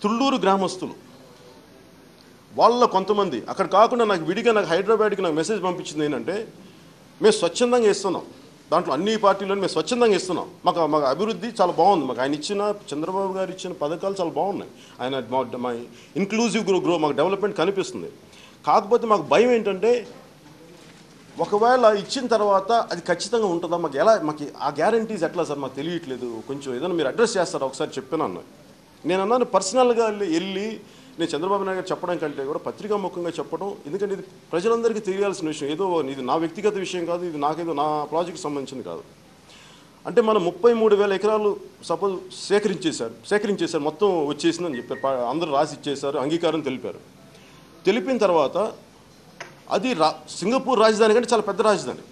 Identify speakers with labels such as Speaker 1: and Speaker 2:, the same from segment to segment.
Speaker 1: తుళ్ళూరు గ్రామస్తులు వాళ్ళ కొంతమంది అక్కడ కాకుండా నాకు విడిగా నాకు హైదరాబాద్కి నాకు మెసేజ్ పంపించింది ఏంటంటే మేము స్వచ్ఛందంగా ఇస్తున్నాం, దాంట్లో అన్ని పార్టీలను మేము స్వచ్ఛందంగా ఇస్తున్నాం, మాకు అభివృద్ధి చాలా బాగుంది, మాకు ఆయన ఇచ్చిన చంద్రబాబు గారు ఇచ్చిన పథకాలు చాలా బాగున్నాయి, ఆయన మా ఇన్క్లూజివ్ గ్రో మాకు డెవలప్మెంట్ కనిపిస్తుంది. కాకపోతే మాకు భయం ఏంటంటే ఒకవేళ ఇచ్చిన తర్వాత అది ఖచ్చితంగా ఉంటుందా, మాకు ఆ గ్యారంటీస్ ఎట్లా సార్ మాకు తెలియట్లేదు, కొంచెం ఏదైనా మీరు అడ్రస్ చేస్తారా ఒకసారి చెప్పాను. నేను అన్నాను పర్సనల్గా వెళ్ళి నేను చంద్రబాబు నాయుడు గారు చెప్పడం కంటే కూడా పత్రికాముఖంగా చెప్పడం, ఎందుకంటే ఇది ప్రజలందరికీ తెలియాల్సిన విషయం, ఏదో ఇది నా వ్యక్తిగత విషయం కాదు, ఇది నాకేదో నా ప్రాజెక్ట్ సంబంధించింది కాదు. అంటే మనం 33,000 ఎకరాలు సపోజ్ సేకరించేశారు మొత్తం వచ్చేసిందని చెప్పారు, అందరూ రాసి ఇచ్చేశారు, అంగీకారం తెలిపిన తర్వాత అది సింగపూర్ రాజధాని కంటే చాలా పెద్ద రాజధాని.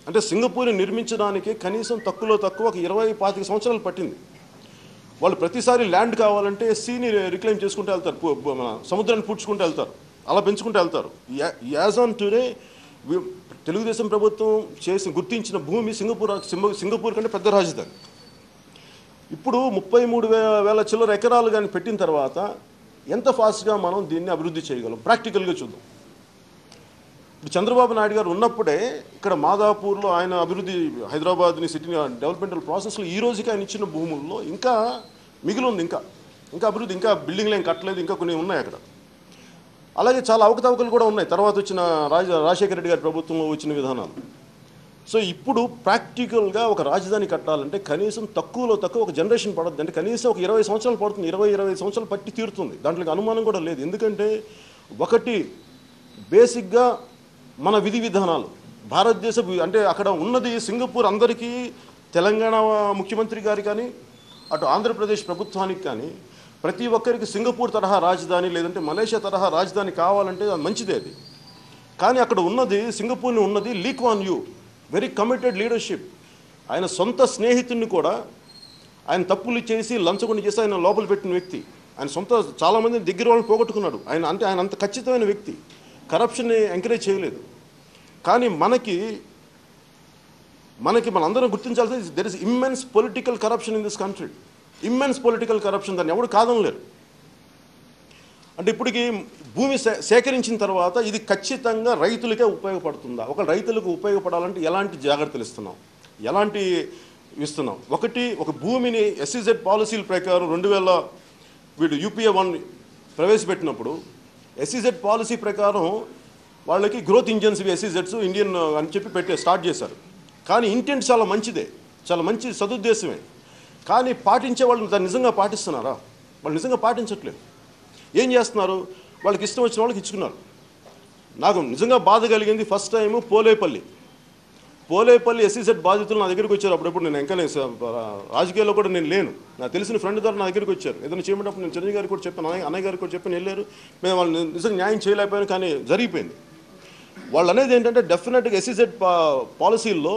Speaker 1: అంటే సింగపూర్ని నిర్మించడానికి కనీసం తక్కువ ఒక 20-25 సంవత్సరాలు పట్టింది. వాళ్ళు ప్రతిసారి ల్యాండ్ కావాలంటే సీని రిక్లైమ్ చేసుకుంటూ వెళ్తారు, మన సముద్రాన్ని పూడ్చుకుంటూ వెళ్తారు, అలా పెంచుకుంటూ వెళ్తారు. యాజ్ ఆన్ టుడే తెలుగుదేశం ప్రభుత్వం గుర్తించిన భూమి సింగపూర్ కంటే పెద్ద రాజధాని. ఇప్పుడు 33,000 చిల్లర ఎకరాలు కానీ పెట్టిన తర్వాత ఎంత ఫాస్ట్గా మనం దీన్ని అభివృద్ధి చేయగలం ప్రాక్టికల్గా చూద్దాం. ఇప్పుడు చంద్రబాబు నాయుడు గారు ఉన్నప్పుడే ఇక్కడ మాదాపూర్లో ఆయన అభివృద్ధి హైదరాబాద్ని సిటీని డెవలప్మెంటల్ ప్రాసెస్లో ఈ రోజుకి ఆయన ఇచ్చిన భూముల్లో ఇంకా మిగిలి ఉంది, ఇంకా అభివృద్ధి, ఇంకా బిల్డింగ్లు ఏం కట్టలేదు, ఇంకా కొన్ని ఉన్నాయి అక్కడ. అలాగే చాలా అవకతవకలు కూడా ఉన్నాయి తర్వాత వచ్చిన రాజశేఖర రెడ్డి గారి ప్రభుత్వంలో వచ్చిన విధానాలు. సో ఇప్పుడు ప్రాక్టికల్గా ఒక రాజధాని కట్టాలంటే కనీసం తక్కువ ఒక జనరేషన్ పడుతుంది, అంటే కనీసం ఒక 20 సంవత్సరాలు పడుతుంది, 20-25 సంవత్సరాలు పట్టి తీరుతుంది, దాంట్లో అనుమానం కూడా లేదు. ఎందుకంటే ఒకటి బేసిక్గా మన విధి విధానాలు భారతదేశ అంటే అక్కడ ఉన్నది సింగపూర్ అందరికీ, తెలంగాణ ముఖ్యమంత్రి గారి కానీ అటు ఆంధ్రప్రదేశ్ ప్రభుత్వానికి కానీ ప్రతి ఒక్కరికి సింగపూర్ తరహా రాజధాని లేదంటే మలేషియా తరహా రాజధాని కావాలంటే అది మంచిదే అది. కానీ అక్కడ ఉన్నది సింగపూర్ని ఉన్నది Lee Kuan Yew, very committed leadership. ఆయన సొంత స్నేహితుడిని కూడా ఆయన తప్పులు చేసి లంచగొండి చేసి ఆయన లోపల పెట్టిన వ్యక్తి, ఆయన సొంత చాలామంది దగ్గర వాళ్ళని పోగొట్టుకున్నాడు ఆయన. అంటే ఆయన అంత ఖచ్చితమైన వ్యక్తి, కరప్షన్ని ఎంకరేజ్ చేయలేదు. కానీ మనందరం గుర్తించాల్సింది there is immense political corruption in this country, immense political corruption, దాన్ని ఎవరు కాదనలేరు. అంటే ఇప్పటికి భూమి సేకరించిన తర్వాత ఇది ఖచ్చితంగా రైతులకే ఉపయోగపడుతుందా, ఒక రైతులకు ఉపయోగపడాలంటే ఎలాంటి జాగ్రత్తలు ఇస్తున్నాం. ఒక భూమిని ఎస్ఈజెడ్ పాలసీల ప్రకారం 2000 వీడు యూపీఏ 1 ప్రవేశపెట్టినప్పుడు ఎస్ఈజెడ్ పాలసీ ప్రకారం వాళ్ళకి గ్రోత్ ఇంజన్స్ ఎస్ఈజెడ్స్ ఇండియన్ అని చెప్పి స్టార్ట్ చేశారు. కానీ ఇంటెంట్ చాలా మంచిదే, చాలా మంచి సదుద్దేశమే. కానీ పాటించే వాళ్ళు దాన్ని నిజంగా పాటిస్తున్నారా? వాళ్ళు నిజంగా పాటించట్లేదు. ఏం చేస్తున్నారు? వాళ్ళకి ఇష్టం వచ్చిన వాళ్ళకి ఇచ్చుకున్నారు. నాకు నిజంగా బాధ కలిగింది ఫస్ట్ టైము పోలేపల్లి ఎస్ఈజెడ్ బాధితులు నా దగ్గరికి వచ్చారు. అప్పుడప్పుడు నేను ఇంకా రాజకీయాల్లో కూడా నేను లేను, నాకు తెలిసిన ఫ్రెండ్ ద్వారా నా దగ్గరికి వచ్చారు. ఏదైనా చేయమంటే నేను చిరంజీవి గారికి కూడా చెప్పాను, అన్నయ్య గారికి కూడా చెప్పాను, వెళ్ళారు. మేము వాళ్ళు నిజంగా న్యాయం చేయలేకపోయాను, కానీ జరిగిపోయింది. వాళ్ళు అనేది ఏంటంటే డెఫినెట్గా ఎస్ఈజెడ్ పాలసీల్లో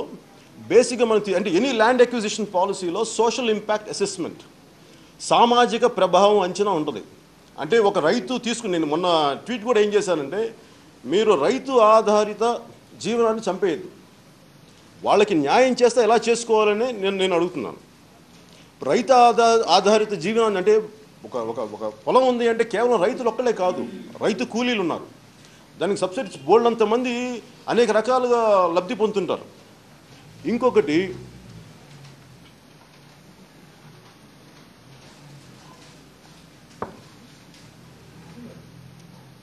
Speaker 1: బేసిక్గా మనకి అంటే ఎనీ ల్యాండ్ అక్విజిషన్ పాలసీలో సోషల్ ఇంపాక్ట్ అసెస్మెంట్, సామాజిక ప్రభావం అంచనా ఉంటుంది. అంటే ఒక రైతు నేను మొన్న ట్వీట్ కూడా ఏం చేశానంటే, మీరు రైతు ఆధారిత జీవనాన్ని చంపేయద్దు, వాళ్ళకి న్యాయం చేస్తే ఎలా చేసుకోవాలని నేను అడుగుతున్నాను. రైతు ఆధారిత జీవనాన్ని అంటే ఒక పొలం ఉంది అంటే కేవలం రైతులు ఒక్కలే కాదు, రైతు కూలీలు ఉన్నారు, దానికి సబ్సిడీ బోల్డ్ అంతమంది అనేక రకాలుగా లబ్ధి పొందుతుంటారు. ఇంకొకటి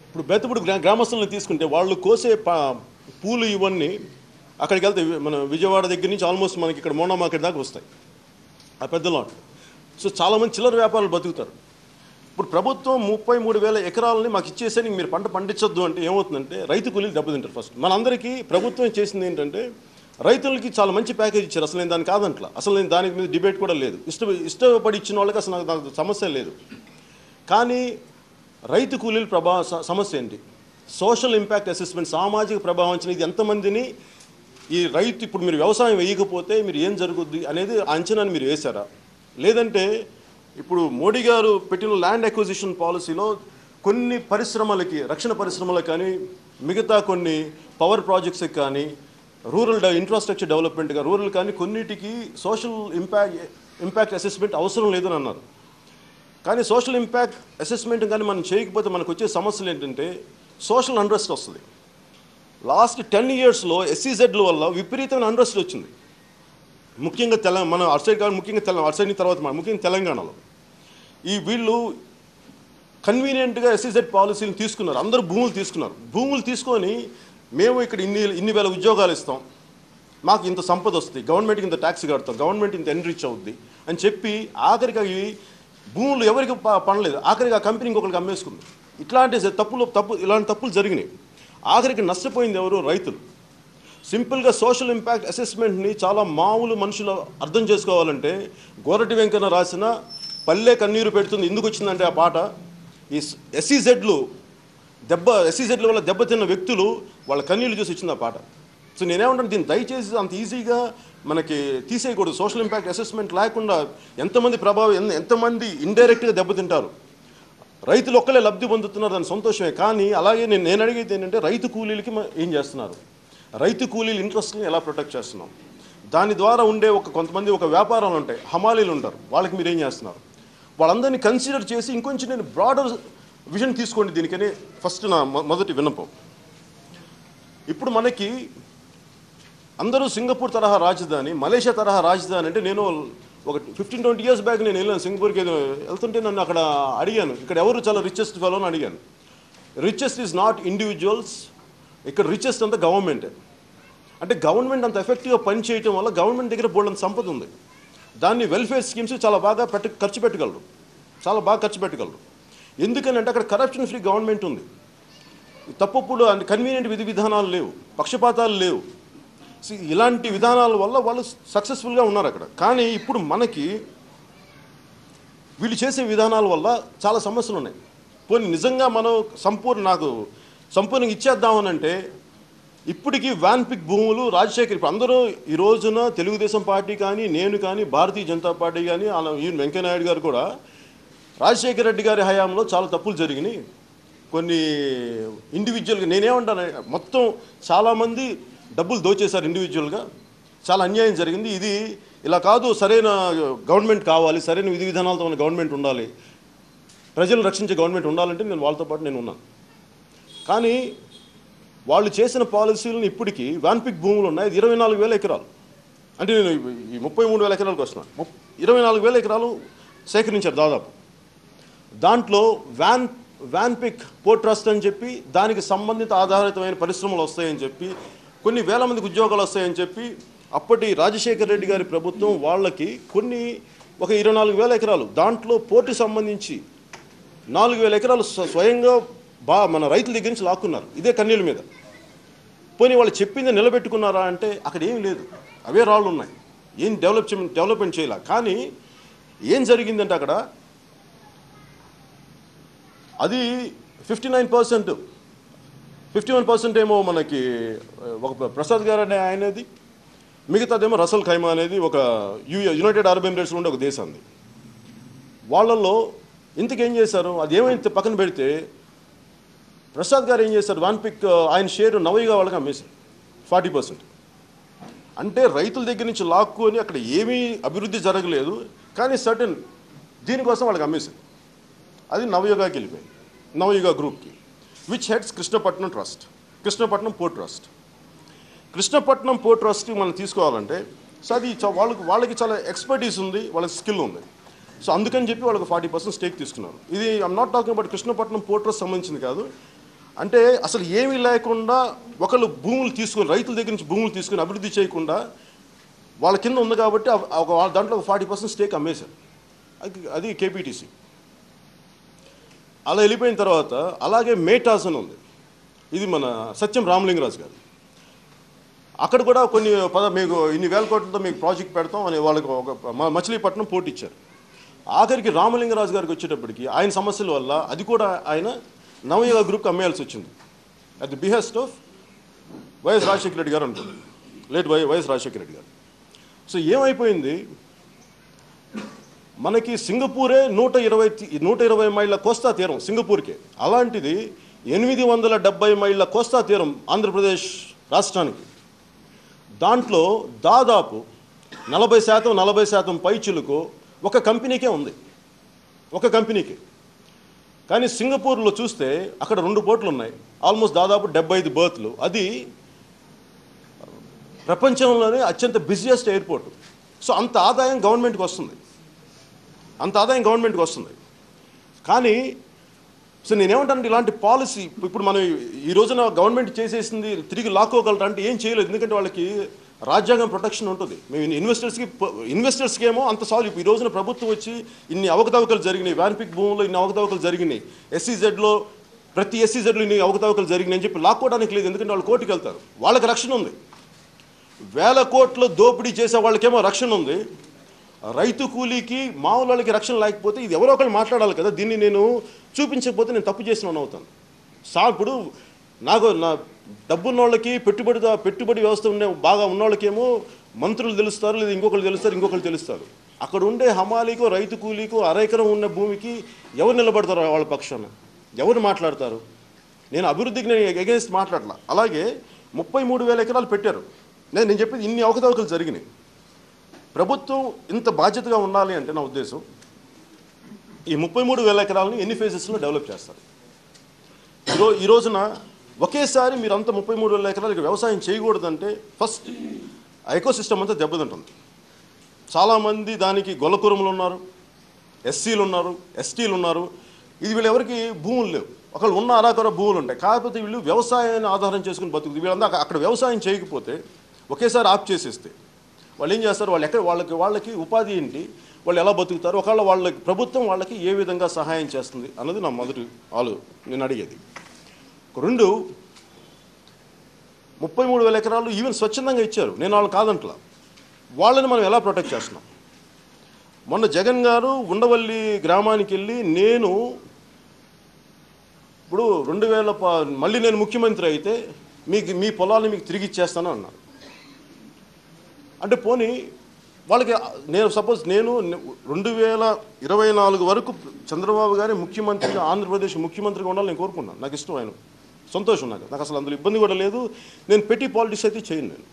Speaker 1: ఇప్పుడు బెత్తపూడి గ్రామస్తులను తీసుకుంటే వాళ్ళు కోసే పూలు ఇవన్నీ అక్కడికి వెళ్తే మన విజయవాడ దగ్గర నుంచి ఆల్మోస్ట్ మనకి ఇక్కడ మోనా మార్కెట్ దాకా వస్తాయి ఆ పెద్ద లాట్. సో చాలామంది చిల్లర వ్యాపారాలు బతుకుతారు. ఇప్పుడు ప్రభుత్వం 33,000 ఎకరాలని మాకు ఇచ్చేసరికి మీరు పంట పండించొద్దు అంటే ఏమవుతుందంటే రైతు కూలీలు దెబ్బతింటారు. ఫస్ట్ మనందరికీ ప్రభుత్వం చేసింది ఏంటంటే రైతులకి చాలా మంచి ప్యాకేజ్ ఇచ్చారు, అసలు నేను దాన్ని కాదంట్లా, అసలు నేను దాని మీద డిబేట్ కూడా లేదు, ఇష్టపడి ఇచ్చిన వాళ్ళకి అసలు నాకు సమస్య లేదు. కానీ రైతు కూలీల సమస్య ఏంటి? సోషల్ ఇంపాక్ట్ అసెస్మెంట్, సామాజిక ప్రభావం అంచనా, ఇది ఎంతమందిని ఈ రైతు ఇప్పుడు మీరు వ్యవసాయం వేయకపోతే మీరు ఏం జరుగుద్ది అనేది అంచనాన్ని మీరు వేశారా? లేదంటే ఇప్పుడు మోడీ గారు పెట్టిన ల్యాండ్ అక్విజిషన్ పాలసీలో కొన్ని పరిశ్రమలకి, రక్షణ పరిశ్రమలకు కానీ మిగతా కొన్ని పవర్ ప్రాజెక్ట్స్కి కానీ రూరల్ ఇన్ఫ్రాస్ట్రక్చర్ డెవలప్మెంట్ కానీ రూరల్ కానీ కొన్నిటికి సోషల్ ఇంపాక్ట్ అసెస్మెంట్ అవసరం లేదని అన్నారు. కానీ సోషల్ ఇంపాక్ట్ అసెస్మెంట్ కానీ మనం చేయకపోతే మనకు వచ్చే సమస్యలు ఏంటంటే సోషల్ అన్రెస్ట్ వస్తుంది. లాస్ట్ 10 yearsలో SEZల వల్ల విపరీతమైన అన్రెస్ట్ వచ్చింది. ముఖ్యంగా మన అటు సైడ్ కానీ ముఖ్యంగా అటు సైడ్ తర్వాత ముఖ్యంగా తెలంగాణలో వీళ్ళు కన్వీనియంట్గా SEZ పాలసీలు తీసుకున్నారు. అందరూ భూములు తీసుకున్నారు. భూములు తీసుకొని మేము ఇక్కడ ఇన్ని వేల ఉద్యోగాలు ఇస్తాం, మాకు ఇంత సంపద వస్తుంది, గవర్నమెంట్కి ఇంత ట్యాక్స్ కడతాం, గవర్నమెంట్ ఇంత ఎన్రిచ్ అవుద్ది అని చెప్పి ఆఖరికి అవి భూములు ఎవరికి పనలేదు, ఆఖరికి ఆ కంపెనీ ఇంకొకరికి అమ్మేసుకుంది. ఇలాంటి తప్పులు జరిగినాయి. ఆఖరికి నష్టపోయింది ఎవరు? రైతులు. సింపుల్గా సోషల్ ఇంపాక్ట్ అసెస్మెంట్ని చాలా మామూలు మనుషులు అర్థం చేసుకోవాలంటే గోరటి వెంకన్న రాసిన పల్లె కన్నీరు పెడుతుంది ఎందుకు వచ్చిందంటే ఆ పాట ఈ SEZల వల్ల దెబ్బతిన్న వ్యక్తులు వాళ్ళ కన్నీళ్ళు చూసి వచ్చింది ఆ పాట. సో నేనేమంటాను, దీన్ని దయచేసి అంత ఈజీగా మనకి తీసేయకూడదు. సోషల్ ఇంపాక్ట్ అసెస్మెంట్ లేకుండా ఎంతమంది ఇండైరెక్ట్గా దెబ్బతింటారు. రైతులు ఒక్కలే లబ్ధి పొందుతున్నారు, దాని సంతోషమే. కానీ అలాగే నేను అడిగేది ఏంటంటే రైతు కూలీలకి ఏం చేస్తున్నారు, రైతు కూలీల ఇంట్రెస్ట్ని ఎలా ప్రొటెక్ట్ చేస్తున్నాం, దాని ద్వారా ఉండే కొంతమంది వ్యాపారాలు ఉంటాయి, హమాలీలు ఉంటారు, వాళ్ళకి మీరు ఏం చేస్తున్నారు, వాళ్ళందరినీ కన్సిడర్ చేసి ఇంకొంచెం నేను బ్రాడర్ విజన్ తీసుకోండి దీనికని ఫస్ట్ నా మొదటి విన్నపం. ఇప్పుడు మనకి అందరూ సింగపూర్ తరహా రాజధాని, మలేషియా తరహా రాజధాని అంటే నేను ఒక 15-20 years బ్యాక్ నేను వెళ్ళాను సింగపూర్కి. వెళ్తుంటే నన్ను అక్కడ అడిగాను, ఇక్కడ ఎవరు చాలా రిచెస్ట్ ఫెలో అని అడిగాను. రిచెస్ట్ ఈజ్ నాట్ ఇండివిజువల్స్, ఇక్కడ రిచెస్ట్ అంతా గవర్నమెంటే. అంటే గవర్నమెంట్ అంత ఎఫెక్టివ్గా పనిచేయటం వల్ల గవర్నమెంట్ దగ్గర బోల్డంత సంపద ఉంది. దాన్ని వెల్ఫేర్ స్కీమ్స్ చాలా బాగా ఖర్చు పెట్టగలరు, చాలా బాగా ఖర్చు పెట్టగలరు. ఎందుకనంటే అక్కడ కరప్షన్ ఫ్రీ గవర్నమెంట్ ఉంది. తప్పప్పుడు కన్వీనియంట్ విధి విధానాలు లేవు, పక్షపాతాలు లేవు. ఇలాంటి విధానాల వల్ల వాళ్ళు సక్సెస్ఫుల్గా ఉన్నారు అక్కడ. కానీ ఇప్పుడు మనకి వీళ్ళు చేసే విధానాల వల్ల చాలా సమస్యలు ఉన్నాయి. పోనీ నిజంగా మనం సంపూర్ణంగా ఇచ్చేద్దామనంటే ఇప్పటికీ వ్యాన్పిక్ భూములు రాజశేఖర్ ఇప్పుడు అందరూ ఈ రోజున తెలుగుదేశం పార్టీ కానీ నేను కానీ భారతీయ జనతా పార్టీ కానీ ఈవెన్ వెంకయ్యనాయుడు గారు కూడా రాజశేఖర రెడ్డి గారి హయాంలో చాలా తప్పులు జరిగినాయి. కొన్ని ఇండివిజువల్గా నేనేమంటాను, మొత్తం చాలామంది డబ్బులు దోచేశారు ఇండివిజువల్గా, చాలా అన్యాయం జరిగింది. ఇది ఇలా కాదు, సరైన గవర్నమెంట్ కావాలి, సరైన విధి విధానాలతో ఉన్న గవర్నమెంట్ ఉండాలి, ప్రజలను రక్షించే గవర్నమెంట్ ఉండాలంటే నేను వాళ్ళతో పాటు నేను ఉన్నాను. కానీ వాళ్ళు చేసిన పాలసీలను ఇప్పటికీ వ్యాన్పిక్ భూములు ఉన్నాయి, 24,000 ఎకరాలు. అంటే నేను ఈ 33,000 ఎకరాలకు వస్తున్నాను. 24,000 ఎకరాలు సేకరించారు దాదాపు. దాంట్లో వ్యాన్పిక్ పోర్ట్ ట్రస్ట్ అని చెప్పి దానికి సంబంధిత ఆధారితమైన పరిశ్రమలు వస్తాయని చెప్పి కొన్ని వేల మందికి ఉద్యోగాలు వస్తాయని చెప్పి అప్పటి రాజశేఖర రెడ్డి గారి ప్రభుత్వం వాళ్ళకి ఒక 24,000 ఎకరాలు దాంట్లో పోర్టుకి సంబంధించి 4,000 ఎకరాలు స్వయంగా మన రైతుల దగ్గర నుంచి లాక్కున్నారు ఇదే కన్నీళ్ళ మీద. పోనీ వాళ్ళు చెప్పింది నిలబెట్టుకున్నారా అంటే అక్కడ ఏం లేదు, అవే రాళ్ళు ఉన్నాయి, ఏం డెవలప్మెంట్ చేయాల. కానీ ఏం జరిగిందంటే అక్కడ అది 51% ఏమో మనకి ఒక ప్రసాద్ గారు అనే ఆయనది, మిగతాదేమో రసల్ ఖైమా అనేది ఒక యునైటెడ్ అరబ్ ఎమిరేట్స్లో ఉండే ఒక దేశాన్ని. వాళ్ళల్లో ఇంతకేం చేశారు, అది ఏమైతే పక్కన పెడితే ప్రసాద్ గారు ఏం చేశారు, వ్యాన్పిక్ ఆయన షేరు నవయుగా వాళ్ళకి అమ్మేశారు 40%. అంటే రైతుల దగ్గర నుంచి లాక్కొని అక్కడ ఏమీ అభివృద్ధి జరగలేదు, కానీ సర్టన్ దీనికోసం వాళ్ళకి అమ్మేశారు. అది నవయుగాకి వెళ్ళిపోయింది, నవయుగా గ్రూప్కి, which heads Krishnapatnam trust, Krishnapatnam port trust. Krishnapatnam port trust మనం తీసుకోవాలంటే సో అది వాళ్ళకి చాలా ఎక్స్పర్టీస్ ఉంది, వాళ్ళకి స్కిల్ ఉంది. సో అందుకని చెప్పి వాళ్ళకి 40% స్టేక్ తీసుకున్నారు. ఇది I'm not talking about Krishnapatnam port trust సంబంధించింది కాదు. అంటే అసలు ఏమీ లేకుండా ఒకళ్ళు భూములు తీసుకొని రైతుల దగ్గర నుంచి భూములు తీసుకొని అభివృద్ధి చేయకుండా వాళ్ళ కింద ఉంది కాబట్టి దాంట్లో 40% స్టేక్ అమ్మేశారు. అది KPTC. అలా వెళ్ళిపోయిన తర్వాత అలాగే మేటాస్ అని ఉంది, ఇది మన సత్యం రామలింగరాజు గారు. అక్కడ కూడా మీకు ఇన్ని వేల కోట్లతో మీకు ప్రాజెక్ట్ పెడతాం అని వాళ్ళకి ఒక మచిలీపట్నం పోర్ట్ ఇచ్చారు. ఆఖరికి రామలింగరాజు గారికి వచ్చేటప్పటికి ఆయన సమస్యల వల్ల అది కూడా ఆయన నవయుగ గ్రూప్కి అమ్మేయాల్సి వచ్చింది. At the behest of YS Rajasekhara Reddy గారు అనుకోండి, లేట్ వైఎస్ రాజశేఖర రెడ్డి గారు. సో ఏమైపోయింది, మనకి సింగపూరే 120 మైళ్ళ కోస్తా తీరం సింగపూర్కే, అలాంటిది 870 మైళ్ళ కోస్తా తీరం ఆంధ్రప్రదేశ్ రాష్ట్రానికి. దాంట్లో దాదాపు 40% పైచిలకు ఒక కంపెనీకే ఉంది. ఒక కంపెనీకి. కానీ సింగపూర్లో చూస్తే అక్కడ 2 పోర్టులు ఉన్నాయి, ఆల్మోస్ట్ దాదాపు 75 బర్త్లు. అది ప్రపంచంలోనే అత్యంత బిజియెస్ట్ ఎయిర్పోర్ట్. సో అంత ఆదాయం గవర్నమెంట్కి వస్తుంది. కానీ సో నేనేమంటానంటే ఇలాంటి పాలసీ ఇప్పుడు మనం ఈ రోజున గవర్నమెంట్ చేసేసింది తిరిగి లాక్కోగలరా అంటే ఏం చేయలేదు. ఎందుకంటే వాళ్ళకి రాజ్యాంగం ప్రొటెక్షన్ ఉంటుంది. మేము ఇన్వెస్టర్స్కి ఏమో అంత సాల్వ్. ఈ రోజున ప్రభుత్వం వచ్చి ఇన్ని అవకతవకలు జరిగినాయి, వ్యాన్పిక్ భూముల్లో ఇన్ని అవకతవకలు జరిగినాయి, ఎస్సీజెడ్లో ప్రతి ఎస్సీజెడ్లో ఇన్ని అవకతవకలు జరిగినాయి అని చెప్పి లాక్కోవడానికి లేదు. ఎందుకంటే వాళ్ళు కోర్టుకు వెళ్తారు, వాళ్ళకి రక్షణ ఉంది. 1000 కోట్ల దోపిడీ చేసే వాళ్ళకేమో రక్షణ ఉంది. రైతు కూలీకి మామూలు వాళ్ళకి రక్షణ లేకపోతే ఇది ఎవరో ఒకళ్ళు మాట్లాడాలి కదా. దీన్ని నేను చూపించకపోతే నేను తప్పు చేసిన అవుతాను. ఇప్పుడు నాకు నా డబ్బున్న వాళ్ళకి పెట్టుబడి వ్యవస్థ బాగా ఉన్న వాళ్ళకేమో మంత్రులు తెలుస్తారు, లేదా ఇంకొకళ్ళు తెలుస్తారు. అక్కడ ఉండే హమాలీకో రైతు కూలీకో అరెకరం ఉన్న భూమికి ఎవరు నిలబడతారు? వాళ్ళ పక్షాన ఎవరు మాట్లాడతారు? నేను అభివృద్ధికి ఎగెన్స్ట్ మాట్లాడలా. అలాగే 33,000 ఎకరాలు పెట్టారు. నేను చెప్పేది ఇన్ని అవకతవకలు జరిగినాయి. ప్రభుత్వం ఇంత బాధ్యతగా ఉండాలి అంటే నా ఉద్దేశం ఈ 33,000 ఎకరాలను ఎన్ని ఫేజెస్లో డెవలప్ చేస్తారు. ఈ రోజున ఒకేసారి మీరు అంత 33,000 ఎకరాలకి వ్యవసాయం చేయకూడదంటే ఫస్ట్ ఎకోసిస్టమ్ అంతా దెబ్బతింటుంది. చాలామంది దానికి గొల్లకురుములు ఉన్నారు, ఎస్సీలు ఉన్నారు, ఎస్టీలు ఉన్నారు. ఇది వీళ్ళు ఎవరికి భూములు లేవు, ఒకళ్ళు ఉన్న అరాకొర భూములు ఉంటాయి. కాకపోతే వీళ్ళు వ్యవసాయాన్ని ఆధారం చేసుకుని బతుకుతుంది. వీళ్ళంతా అక్కడ వ్యవసాయం చేయకపోతే ఒకేసారి ఆఫ్ చేసేస్తే వాళ్ళు ఏం చేస్తారు? వాళ్ళకి ఉపాధి ఏంటి, వాళ్ళు ఎలా బతుకుతారు, ఒకవేళ వాళ్ళకి ప్రభుత్వం వాళ్ళకి ఏ విధంగా సహాయం చేస్తుంది అన్నది నా మొదటి నేను అడిగేది. 2, 33,000 ఎకరాలు ఈవెన్ స్వచ్ఛందంగా ఇచ్చారు, నేను వాళ్ళు కాదంట్లా. వాళ్ళని మనం ఎలా ప్రొటెక్ట్ చేస్తున్నాం? మొన్న జగన్ గారు ఉండవల్లి గ్రామానికి వెళ్ళి నేను ఇప్పుడు 2000 మళ్ళీ నేను ముఖ్యమంత్రి అయితే మీ పొలాన్ని మీకు తిరిగి ఇచ్చేస్తాను అన్నారు. అంటే పోనీ వాళ్ళకి నేను 2024 వరకు చంద్రబాబు గారి ముఖ్యమంత్రిగా ఆంధ్రప్రదేశ్ ముఖ్యమంత్రిగా ఉండాలని నేను కోరుకున్నాను. నాకు ఇష్టం, ఆయన సంతోషం, నాకు అసలు అందులో ఇబ్బంది కూడా లేదు. నేను పెట్టి పాలిటిక్స్ అయితే చేయను నేను.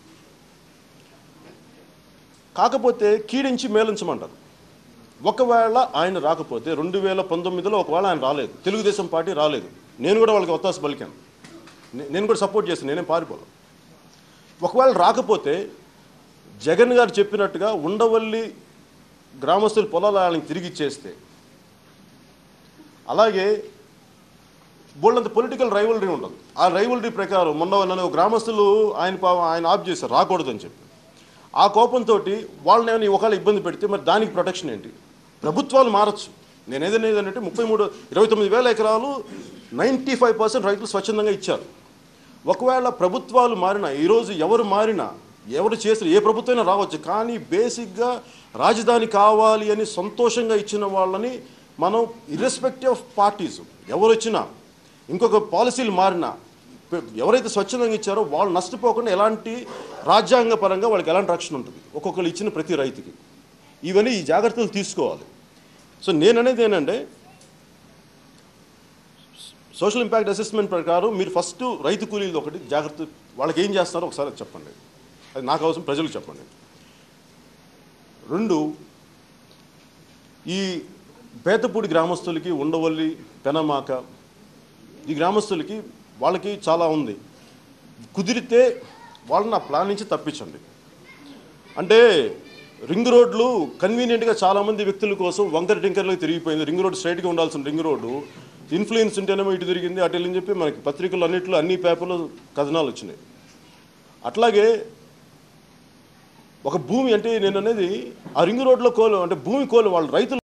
Speaker 1: కాకపోతే కీడించి మేలించమంటారు. ఒకవేళ ఆయన రాకపోతే 2019లో ఒకవేళ ఆయన రాలేదు, తెలుగుదేశం పార్టీ రాలేదు, నేను కూడా వాళ్ళకి ఒత్తాస పలికాను, నేను కూడా సపోర్ట్ చేస్తాను, నేనేం పారిపోను. ఒకవేళ రాకపోతే జగన్ గారు చెప్పినట్టుగా ఉండవల్లి గ్రామస్తుల పొలాలు వాళ్ళని తిరిగి ఇచ్చేస్తే, అలాగే బోల్డంత పొలిటికల్ రైవలరీ ఉండదు. ఆ రైవలరీ ప్రకారం మొన్న గ్రామస్తులు ఆయన ఆఫ్ చేశారు రాకూడదని చెప్పి. ఆ కోపంతో వాళ్ళని ఏమైనా ఒకవేళ ఇబ్బంది పెడితే మరి దానికి ప్రొటెక్షన్ ఏంటి? ప్రభుత్వాలు మారచ్చు. నేను ఏదైనా 29,000 ఎకరాలు 95% రైతులు స్వచ్ఛందంగా ఇచ్చారు. ఒకవేళ ప్రభుత్వాలు మారినా, ఈరోజు ఎవరు మారినా, ఎవరు చేసిన ఏ ప్రభుత్వమైనా రావచ్చు, కానీ బేసిక్గా రాజధాని కావాలి అని సంతోషంగా ఇచ్చిన వాళ్ళని మనం ఇర్రెస్పెక్టివ్ ఆఫ్ పార్టీస్ ఎవరు వచ్చినా, ఇంకొక పాలసీలు మారినా, ఎవరైతే స్వచ్ఛందంగా ఇచ్చారో వాళ్ళు నష్టపోకుండా ఎలాంటి రాజ్యాంగ పరంగా వాళ్ళకి ఎలాంటి రక్షణ ఉంటుంది ఒక్కొక్కరు ఇచ్చిన ప్రతి రైతుకి. ఇవన్నీ ఈ జాగ్రత్తలు తీసుకోవాలి. సో నేను అనేది ఏంటంటే సోషల్ ఇంపాక్ట్ అసెస్మెంట్ ప్రకారం మీరు ఫస్ట్ రైతు కూలీలు ఒకటి జాగ్రత్త, వాళ్ళకి ఏం చేస్తారో ఒకసారి చెప్పండి, అది నాకు అవసరం, ప్రజలకు చెప్పండి. 2, ఈ బేతపూడి గ్రామస్తులకి, ఉండవల్లి, పెనమాక ఈ గ్రామస్తులకి వాళ్ళకి చాలా ఉంది. కుదిరితే వాళ్ళని ఆ ప్లాన్ నుంచి తప్పించండి. అంటే రింగ్ రోడ్లు కన్వీనియంట్గా చాలామంది వ్యక్తుల కోసం వంకర టింకర్లకు తిరిగిపోయింది. రింగ్ రోడ్ స్ట్రైట్గా ఉండాల్సిన రింగ్ రోడ్డు ఇన్ఫ్లుయెన్స్ ఉంటేనేమో ఇటు తిరిగింది, అటు వెళ్ళని చెప్పి మనకి పత్రికలు అన్నింటిలో అన్ని పేపర్లో కథనాలు వచ్చినాయి. అట్లాగే ఒక భూమి అంటే నేను అనేది ఆ రింగ్ రోడ్లో అంటే భూమి వాళ్ళు రైతులు